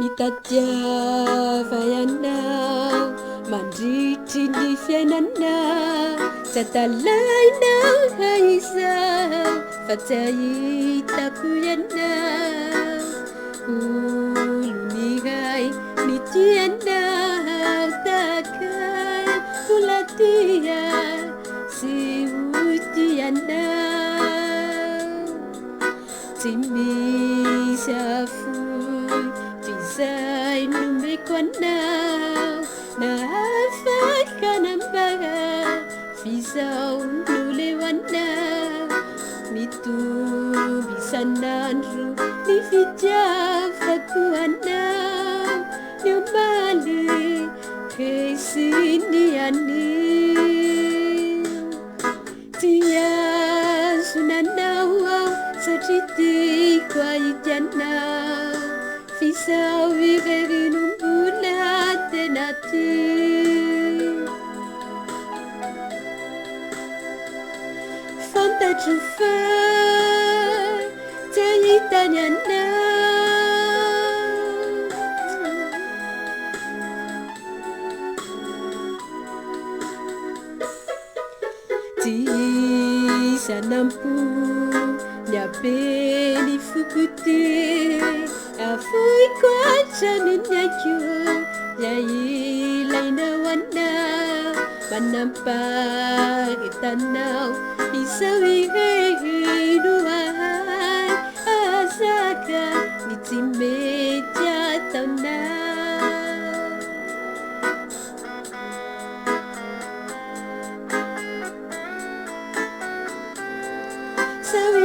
mitadiavay anao mandritry ny fiainanao tsy atalainao haizao fa tsy ahitako ianao olo nihay nitianao takay holatia sy hotianao tsy misy afoy izay nomeko anao na afaka nambaga fizao noleo anao mitomby isan'andro ny fitiavako anao ny omaly kesiny anio ty azonanao ao satria tiako ahity anao fizao irerinombola tena ty fantatro fa tsy ahitany anao tsy isanampo ny abeny fokoty afoiko atraminy aiko zay ilainao anao manampahitanao izao irehino ahay azaka ny tsy mety ataonao sao